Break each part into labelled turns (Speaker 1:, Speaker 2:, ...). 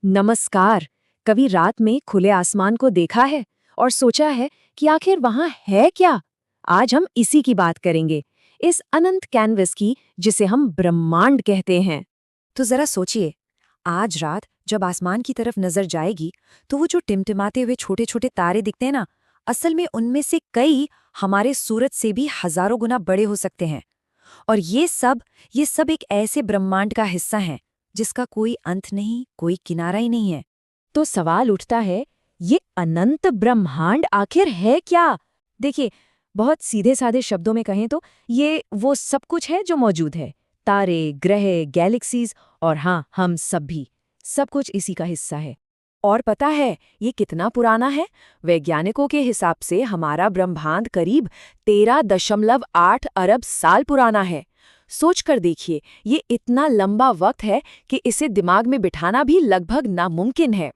Speaker 1: नमस्कार। कभी रात में खुले आसमान को देखा है और सोचा है कि आखिर वहां है क्या? आज हम इसी की बात करेंगे, इस अनंत कैनवस की जिसे हम ब्रह्मांड कहते हैं।
Speaker 2: तो जरा सोचिए, आज रात जब आसमान की तरफ नजर जाएगी तो वो जो टिमटिमाते हुए छोटे छोटे तारे दिखते हैं ना, असल में उनमें से कई हमारे सूरज से भी हजारों गुना बड़े हो सकते हैं। और ये सब एक ऐसे ब्रह्मांड का हिस्सा है जिसका कोई अंत नहीं, कोई किनारा ही नहीं है।
Speaker 1: तो सवाल उठता है, ये अनंत ब्रह्मांड आखिर है क्या? देखिए, बहुत सीधे साधे शब्दों में कहें तो ये वो सब कुछ है जो मौजूद है। तारे, ग्रह, गैलेक्सीज और हाँ, हम सब भी। सब कुछ इसी का हिस्सा है। और पता है ये कितना पुराना है? वैज्ञानिकों के हिसाब से हमारा ब्रह्मांड करीब 13.8 अरब साल पुराना है। सोच कर देखिए, ये इतना लंबा वक्त है कि इसे दिमाग में बिठाना भी लगभग नामुमकिन है।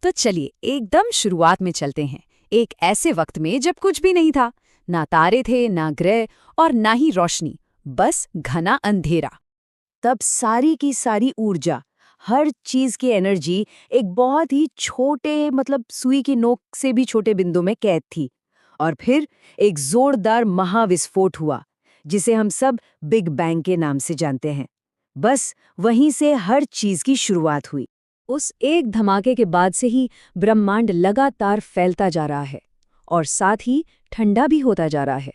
Speaker 2: तो चलिए एकदम शुरुआत में चलते हैं, एक ऐसे वक्त में जब कुछ भी नहीं था। ना तारे थे, ना ग्रह और ना ही रोशनी, बस घना अंधेरा।
Speaker 1: तब सारी की सारी ऊर्जा, हर चीज की एनर्जी एक बहुत ही छोटे सुई की नोक से भी छोटे बिंदु में कैद थी। और फिर एक जोरदार महाविस्फोट हुआ, जिसे हम सब बिग बैंग के नाम से जानते हैं। बस वहीं से हर चीज की शुरुआत हुई। उस एक धमाके के बाद से ही ब्रह्मांड लगातार फैलता जा रहा है और साथ ही ठंडा भी होता जा रहा है।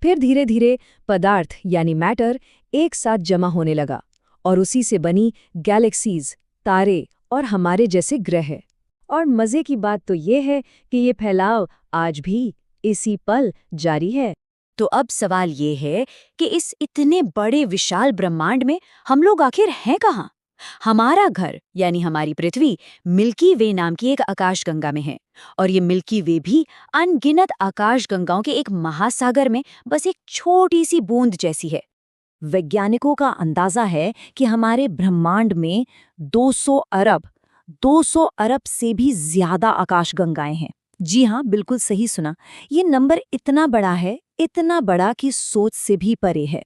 Speaker 1: फिर धीरे धीरे पदार्थ यानी मैटर एक साथ जमा होने लगा और उसी से बनी गैलेक्सीज, तारे और हमारे जैसे ग्रह। और मजे की बात तो ये है कि ये फैलाव आज भी इसी पल जारी है।
Speaker 2: तो अब सवाल ये है कि इस इतने बड़े विशाल ब्रह्मांड में हम लोग आखिर हैं कहाँ? हमारा घर यानी हमारी पृथ्वी मिल्की वे नाम की एक आकाशगंगा में है। और ये मिल्की वे भी अनगिनत आकाशगंगाओं के एक महासागर में बस एक छोटी सी बूंद जैसी है।
Speaker 1: वैज्ञानिकों का अंदाजा है कि हमारे ब्रह्मांड में 200 अरब से भी ज्यादा आकाशगंगाएं हैं। जी हाँ, बिल्कुल सही सुना। ये नंबर इतना बड़ा है, इतना बड़ा कि सोच से भी परे है।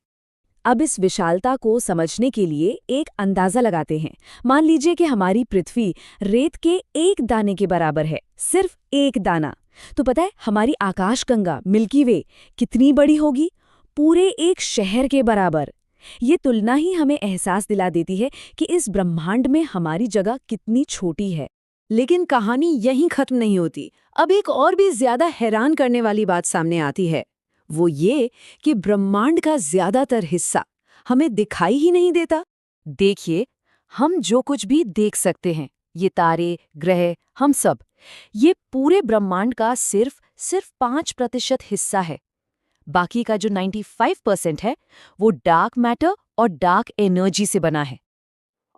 Speaker 1: अब इस विशालता को समझने के लिए एक अंदाजा लगाते हैं। मान लीजिए कि हमारी पृथ्वी रेत के एक दाने के बराबर है, सिर्फ एक दाना। तो पता है हमारी आकाशगंगा मिल्की वे कितनी बड़ी होगी? पूरे एक शहर के बराबर। ये तुलना ही हमें एहसास दिला देती है कि इस ब्रह्मांड में हमारी जगह कितनी छोटी है। लेकिन कहानी यहीं खत्म नहीं होती। अब एक और भी ज्यादा हैरान करने वाली बात सामने आती है। वो ये कि ब्रह्मांड का ज्यादातर हिस्सा हमें दिखाई ही नहीं देता। देखिए, हम जो कुछ भी देख सकते हैं, ये तारे, ग्रह, हम सब, ये पूरे ब्रह्मांड का सिर्फ 5% हिस्सा है। बाकी का जो 95% है वो डार्क मैटर और डार्क एनर्जी से बना है।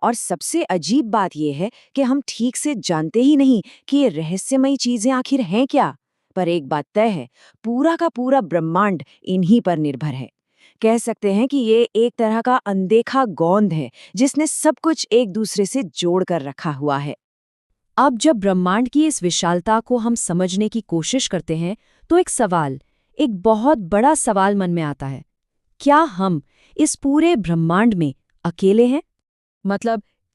Speaker 1: और सबसे अजीब बात यह है कि हम ठीक से जानते ही नहीं कि ये रहस्यमयी चीजें आखिर हैं क्या। पर एक बात तय है, पूरा का पूरा ब्रह्मांड इन्हीं पर निर्भर है। कह सकते हैं कि ये एक तरह का अनदेखा गोंद है जिसने सब कुछ एक दूसरे से जोड़ कर रखा हुआ है। अब जब ब्रह्मांड की इस विशालता को हम समझने की कोशिश करते हैं तो एक बहुत बड़ा सवाल मन में आता है। क्या हम इस पूरे ब्रह्मांड में अकेले हैं?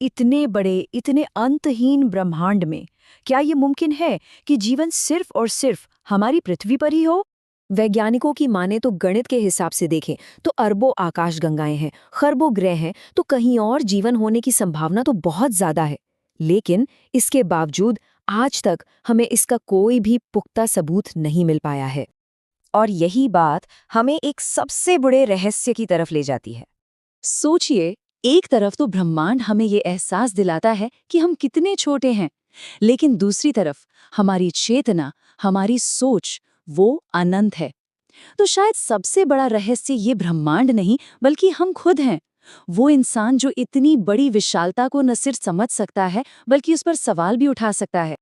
Speaker 1: इतने बड़े, इतने अंतहीन ब्रह्मांड में क्या ये मुमकिन है कि जीवन सिर्फ और सिर्फ हमारी पृथ्वी पर ही हो? वैज्ञानिकों की माने तो गणित के हिसाब से देखें तो अरबों आकाशगंगाएं हैं, खरबों ग्रह हैं, तो कहीं और जीवन होने की संभावना तो बहुत ज्यादा है। लेकिन इसके बावजूद आज तक हमें इसका कोई भी पुख्ता सबूत नहीं मिल पाया है। और यही बात हमें एक सबसे बड़े रहस्य की तरफ ले जाती है। सोचिए, एक तरफ तो ब्रह्मांड हमें ये एहसास दिलाता है कि हम कितने छोटे हैं, लेकिन दूसरी तरफ हमारी चेतना, हमारी सोच, वो अनंत है। तो शायद सबसे बड़ा रहस्य ये ब्रह्मांड नहीं बल्कि हम खुद हैं। वो इंसान जो इतनी बड़ी विशालता को न सिर्फ समझ सकता है बल्कि उस पर सवाल भी उठा सकता है।